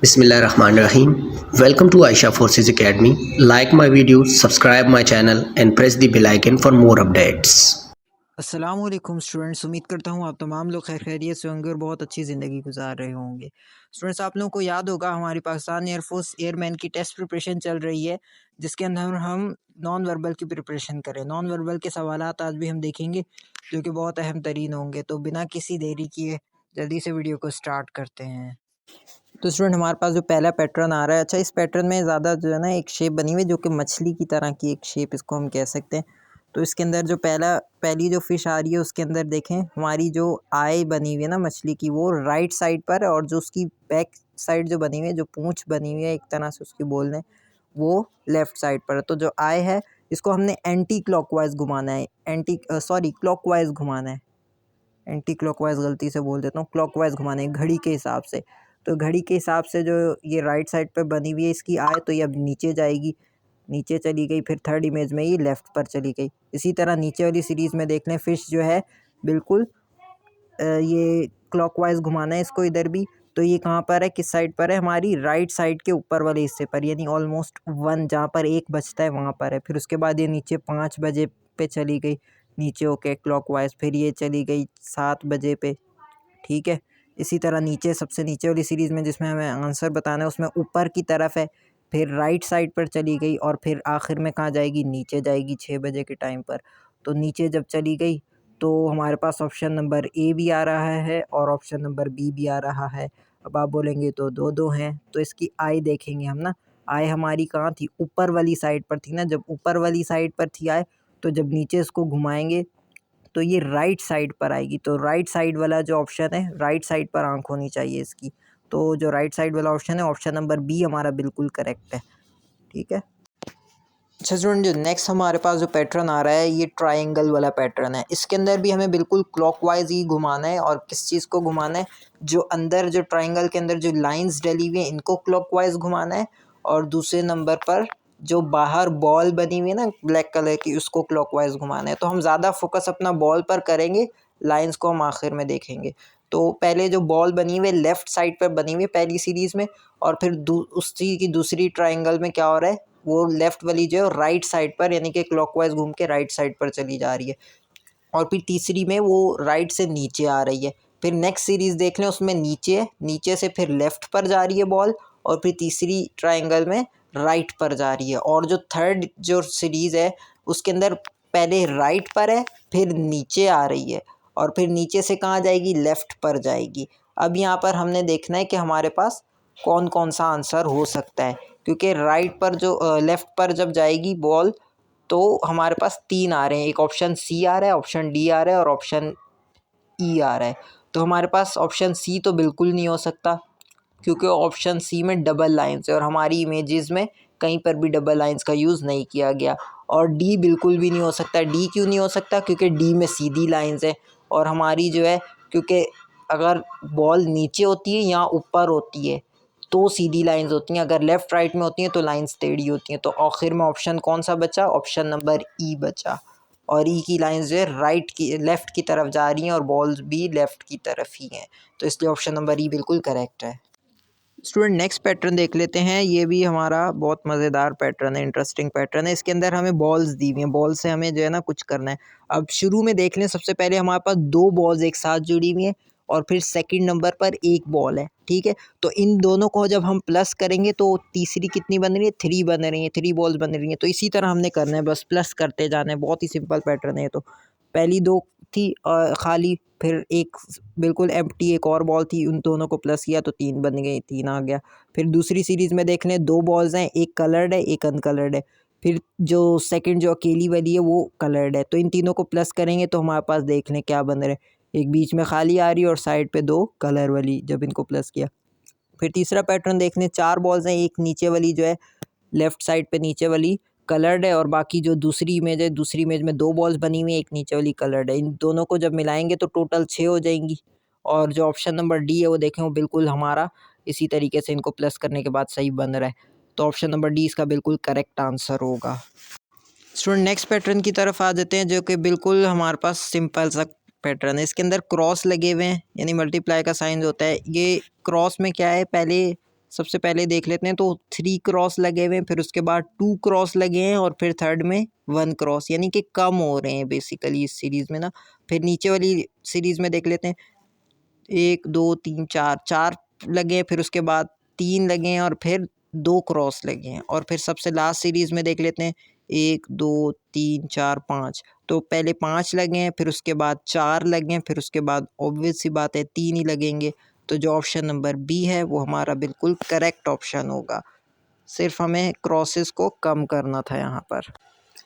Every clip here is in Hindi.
Bismillahirrahmanirrahim. Welcome to Aisha Forces Academy. Like my videos, subscribe my channel and press the bell icon for more updates. अस्सलामुअलैकुम स्टूडेंट्स, उम्मीद करता हूँ आप तमाम लोग खैर खैरियत से होंगे और बहुत अच्छी ज़िंदगी गुजार रहे होंगे। स्टूडेंट्स, आप लोगों को याद होगा हमारी पाकिस्तान एयरफोर्स एयरमैन की टेस्ट प्रिपरेशन चल रही है, जिसके अंदर हम नॉन वर्बल की प्रिपरेशन करें। नॉन वर्बल के सवालात आज भी हम देखेंगे जो कि बहुत अहम तरीन होंगे। तो बिना किसी देरी किए जल्दी से वीडियो को स्टार्ट करते हैं। तो स्टूडेंट, हमारे पास जो पहला पैटर्न आ रहा है, अच्छा इस पैटर्न में ज़्यादा जो है ना एक शेप बनी हुई है जो कि मछली की तरह की एक शेप इसको हम कह सकते हैं। तो इसके अंदर जो पहली जो फ़िश आ रही है उसके अंदर देखें हमारी जो आई बनी हुई है ना मछली की, वो राइट साइड पर है और जो उसकी बैक साइड जो बनी हुई है, जो पूँछ बनी हुई है एक तरह से उसकी बोल दें, वो लेफ़्ट साइड पर है। तो जो आई है इसको हमने एंटी क्लॉकवाइज़ घुमाना है, क्लॉकवाइज़ घुमाना है। एंटी क्लॉकवाइज़ गलती से बोल देता हूँ, क्लॉकवाइज़ घुमाने घड़ी के हिसाब से। तो घड़ी के हिसाब से जो ये राइट साइड पे बनी हुई है इसकी आय, तो ये अब नीचे जाएगी, नीचे चली गई, फिर थर्ड इमेज में ये लेफ़्ट पर चली गई। इसी तरह नीचे वाली सीरीज़ में देख लें, फ़िश जो है बिल्कुल ये क्लॉकवाइज़ घुमाना है इसको इधर भी। तो ये कहाँ पर है, किस साइड पर है, हमारी राइट साइड के ऊपर वाले हिस्से पर, यानी ऑलमोस्ट 1 जहाँ पर 1 बजता है वहाँ पर है। फिर उसके बाद ये नीचे 5 बजे पे चली गई नीचे होके क्लॉकवाइज़, फिर ये चली गई 7 बजे पे, ठीक है। इसी तरह नीचे सबसे नीचे वाली सीरीज़ में जिसमें हमें आंसर बताना है उसमें ऊपर की तरफ है, फिर राइट साइड पर चली गई और फिर आखिर में कहाँ जाएगी, नीचे जाएगी 6 बजे के टाइम पर। तो नीचे जब चली गई तो हमारे पास ऑप्शन नंबर ए भी आ रहा है और ऑप्शन नंबर बी भी आ रहा है। अब आप बोलेंगे तो 2-2 हैं, तो इसकी आई देखेंगे हम ना। आई हमारी कहाँ थी, ऊपर वाली साइड पर थी ना। जब ऊपर वाली साइड पर थी आई, तो जब नीचे इसको घुमाएंगे तो ये राइट साइड पर आएगी। तो राइट साइड वाला जो ऑप्शन है, राइट साइड पर आंख होनी चाहिए इसकी। तो जो राइट साइड वाला ऑप्शन है, ऑप्शन नंबर बी हमारा बिल्कुल करेक्ट है, ठीक है। अच्छा स्टूडेंट, जो नेक्स्ट हमारे पास जो पैटर्न आ रहा है ये ट्रायंगल वाला पैटर्न है। इसके अंदर भी हमें बिल्कुल क्लॉकवाइज ही घुमाना है। और किस चीज़ को घुमाना है, जो अंदर जो ट्रायंगल के अंदर जो लाइंस डली हुई हैं इनको क्लॉकवाइज घुमाना है, और दूसरे नंबर पर जो बाहर बॉल बनी हुई है ना ब्लैक कलर की, उसको क्लॉकवाइज घुमाना है। तो हम ज़्यादा फोकस अपना बॉल पर करेंगे, लाइंस को हम आखिर में देखेंगे। तो पहले जो बॉल बनी हुई है लेफ़्ट साइड पर बनी हुई है पहली सीरीज़ में, और फिर उसी की दूसरी ट्रायंगल में क्या हो रहा है, वो लेफ़्ट वाली जो है राइट साइड पर, यानी कि क्लॉकवाइज़ घूम के राइट साइड पर चली जा रही है। और फिर तीसरी में वो राइट से नीचे आ रही है। फिर नेक्स्ट सीरीज़ देख लें, उसमें नीचे है, नीचे से फिर लेफ़्ट पर जा रही है बॉल, और फिर तीसरी ट्रायंगल में राइट पर जा रही है। और जो थर्ड जो सीरीज़ है उसके अंदर पहले राइट पर है, फिर नीचे आ रही है, और फिर नीचे से कहाँ जाएगी, लेफ़्ट पर जाएगी। अब यहाँ पर हमने देखना है कि हमारे पास कौन कौन सा आंसर हो सकता है, क्योंकि राइट पर जो लेफ़्ट पर जब जाएगी बॉल, तो हमारे पास 3 आ रहे हैं। एक ऑप्शन सी आ रहा है, ऑप्शन डी आ रहा है और ऑप्शन ई आ रहा है। तो हमारे पास ऑप्शन सी तो बिल्कुल नहीं हो सकता, क्योंकि ऑप्शन सी में डबल लाइन्स है और हमारी इमेजेस में कहीं पर भी डबल लाइन्स का यूज़ नहीं किया गया। और डी बिल्कुल भी नहीं हो सकता। डी क्यों नहीं हो सकता, क्योंकि डी में सीधी लाइन्स है, और हमारी जो है, क्योंकि अगर बॉल नीचे होती है या ऊपर होती है तो सीधी लाइंस होती हैं, अगर लेफ़्ट राइट में होती हैं तो लाइंस टेढ़ी होती हैं। तो आखिर में ऑप्शन कौन सा बचा, ऑप्शन नंबर ई बचा। और ई की लाइंस जो है राइट की लेफ़्ट की तरफ जा रही हैं और बॉल्स भी लेफ़्ट की तरफ ही हैं। तो इसलिए ऑप्शन नंबर ई बिल्कुल करेक्ट है। स्टूडेंट, नेक्स्ट पैटर्न देख लेते हैं। ये भी हमारा बहुत मज़ेदार पैटर्न है, इंटरेस्टिंग पैटर्न है। इसके अंदर हमें बॉल्स दी हुई हैं, बॉल से हमें जो है ना कुछ करना है। अब शुरू में देख लें, सबसे पहले हमारे पास 2 बॉल्स एक साथ जुड़ी हुई हैं, और फिर सेकंड नंबर पर 1 बॉल है, ठीक है। तो इन दोनों को जब हम प्लस करेंगे तो तीसरी कितनी बन रही है, 3 बन रही है, 3 बॉल्स बन रही हैं। तो इसी तरह हमने करना है, बस प्लस करते जाना है। बहुत ही सिंपल पैटर्न है ये। तो पहली 2 थी खाली, फिर एक बिल्कुल एम्प्टी एक और बॉल थी, उन दोनों को प्लस किया तो 3 बन गई, 3 आ गया। फिर दूसरी सीरीज़ में देख लें, 2 बॉल्स हैं, एक कलर्ड है, एक अनकलर्ड है। फिर जो सेकंड जो अकेली वाली है वो कलर्ड है। तो इन तीनों को प्लस करेंगे तो हमारे पास देख लें क्या बन रहा है, एक बीच में खाली आ रही है और साइड पे 2 कलर वाली, जब इनको प्लस किया। फिर तीसरा पैटर्न देख लें, 4 बॉल्स हैं, एक नीचे वाली जो है लेफ़्ट साइड पे नीचे वाली कलर्ड है, और बाकी जो दूसरी इमेज है, दूसरी इमेज में 2 बॉल्स बनी हुई हैं, एक नीचे वाली कलर्ड है। इन दोनों को जब मिलाएंगे तो टोटल 6 हो जाएंगी। और जो ऑप्शन नंबर डी है वो देखें, वो बिल्कुल हमारा इसी तरीके से इनको प्लस करने के बाद सही बन रहा है। तो ऑप्शन नंबर डी इसका बिल्कुल करेक्ट आंसर होगा। स्टूडेंट, नेक्स्ट पैटर्न की तरफ आ जाते हैं, जो कि बिल्कुल हमारे पास सिंपल सा पैटर्न है। इसके अंदर क्रॉस लगे हुए हैं, यानी मल्टीप्लाई का साइन होता है। ये क्रॉस में क्या है, पहले सबसे पहले देख लेते हैं, तो 3 क्रॉस लगे हुए हैं, फिर उसके बाद 2 क्रॉस लगे हैं और फिर थर्ड में 1 क्रॉस, यानी कि कम हो रहे हैं बेसिकली इस सीरीज़ में ना। फिर नीचे वाली सीरीज़ में देख लेते हैं, 1 2 3 4 4 लगे हैं, फिर उसके बाद 3 लगे हैं और फिर 2 क्रॉस लगे हैं। और फिर सबसे लास्ट सीरीज़ में देख लेते हैं, 1 2 3 4 5, तो पहले 5 लगे हैं, फिर उसके बाद 4 लगे हैं, फिर उसके बाद ऑब्वियस सी बात है 3 ही लगेंगे। तो जो ऑप्शन नंबर बी है वो हमारा बिल्कुल करेक्ट ऑप्शन होगा। सिर्फ हमें क्रॉसेस को कम करना था यहाँ पर।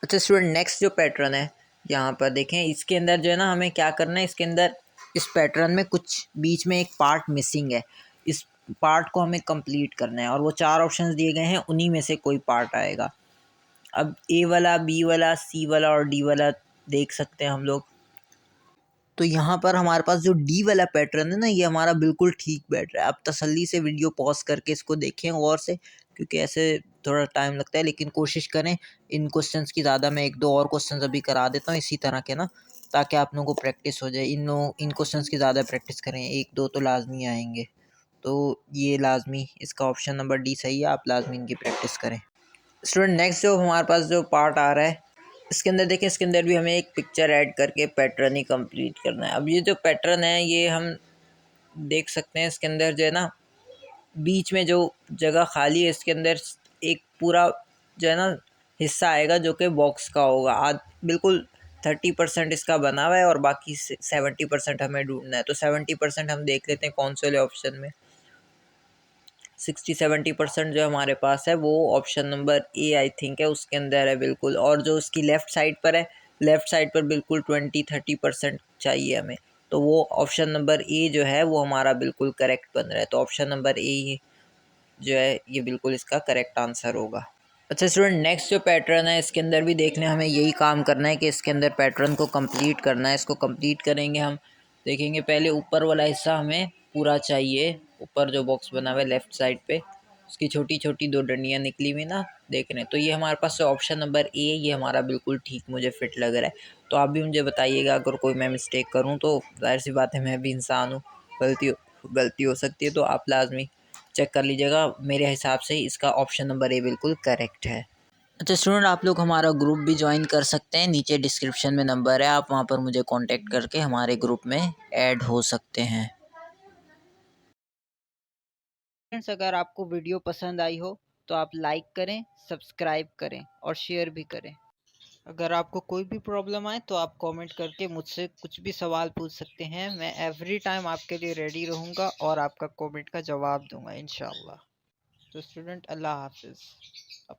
अच्छा स्टूडेंट, नेक्स्ट जो पैटर्न है यहाँ पर देखें, इसके अंदर जो है ना हमें क्या करना है, इसके अंदर इस पैटर्न में कुछ बीच में एक पार्ट मिसिंग है, इस पार्ट को हमें कंप्लीट करना है और वो 4 ऑप्शंस दिए गए हैं, उन्हीं में से कोई पार्ट आएगा। अब ए वाला, बी वाला, सी वाला और डी वाला देख सकते हैं हम लोग। तो यहाँ पर हमारे पास जो डी वाला पैटर्न है ना, ये हमारा बिल्कुल ठीक बैठ रहा है। आप तसल्ली से वीडियो पॉज करके इसको देखें गौर से, क्योंकि ऐसे थोड़ा टाइम लगता है, लेकिन कोशिश करें इन क्वेश्चंस की ज़्यादा। मैं 1 2 और क्वेश्चंस अभी करा देता हूँ इसी तरह के ना, ताकि आप लोगों को प्रैक्टिस हो जाए। इन क्वेश्चंस की ज़्यादा प्रैक्टिस करें, 1 2 तो लाजमी आएंगे। तो ये लाजमी, इसका ऑप्शन नंबर डी सही है, आप लाजमी इनकी प्रैक्टिस करें। स्टूडेंट, नेक्स्ट जो हमारे पास जो पार्ट आ रहा है, इसके अंदर देखिए, इसके अंदर भी हमें एक पिक्चर ऐड करके पैटर्न ही कंप्लीट करना है। अब ये जो पैटर्न है, ये हम देख सकते हैं, इसके अंदर जो है ना बीच में जो जगह खाली है, इसके अंदर एक पूरा जो है ना हिस्सा आएगा जो कि बॉक्स का होगा। बिल्कुल 30% इसका बना हुआ है और बाकी 70% हमें ढूंढना है। तो 70% हम देख लेते हैं कौन से वाले ऑप्शन में। 60-70% जो हमारे पास है वो option number A I think है, उसके अंदर है बिल्कुल। और जो उसकी लेफ़्ट साइड पर है, लेफ़्ट साइड पर बिल्कुल 20-30% चाहिए हमें, तो वो ऑप्शन नंबर ए जो है वो हमारा बिल्कुल करेक्ट बन रहा है। तो ऑप्शन नंबर ए जो है ये बिल्कुल इसका करेक्ट आंसर होगा। अच्छा स्टूडेंट, नेक्स्ट जो पैटर्न है, इसके अंदर भी देख लें, हमें यही काम करना है कि इसके अंदर पैटर्न को कंप्लीट करना है। इसको कंप्लीट करेंगे हम, देखेंगे पहले ऊपर वाला हिस्सा हमें पूरा चाहिए। ऊपर जो बॉक्स बना हुआ है लेफ़्ट साइड पे, उसकी छोटी छोटी 2 डंडियाँ निकली हुई ना, देख रहे हैं। तो ये हमारे पास ऑप्शन नंबर ए, ये हमारा बिल्कुल ठीक मुझे फिट लग रहा है। तो आप भी मुझे बताइएगा अगर कोई मैं मिस्टेक करूँ, तो ज़ाहिर सी बात है मैं भी इंसान हूँ, गलती हो सकती है। तो आप लाजमी चेक कर लीजिएगा। मेरे हिसाब से इसका ऑप्शन नंबर ए बिल्कुल करेक्ट है। अच्छा स्टूडेंट, आप लोग हमारा ग्रुप भी ज्वाइन कर सकते हैं, नीचे डिस्क्रिप्शन में नंबर है, आप वहाँ पर मुझे कांटेक्ट करके हमारे ग्रुप में ऐड हो सकते हैं। फ्रेंड्स, अगर आपको वीडियो पसंद आई हो तो आप लाइक करें, सब्सक्राइब करें और शेयर भी करें। अगर आपको कोई भी प्रॉब्लम आए तो आप कमेंट करके मुझसे कुछ भी सवाल पूछ सकते हैं। मैं एवरी टाइम आपके लिए रेडी रहूँगा और आपका कमेंट का जवाब दूंगा इंशाल्लाह। तो स्टूडेंट, अल्लाह हाफिज़।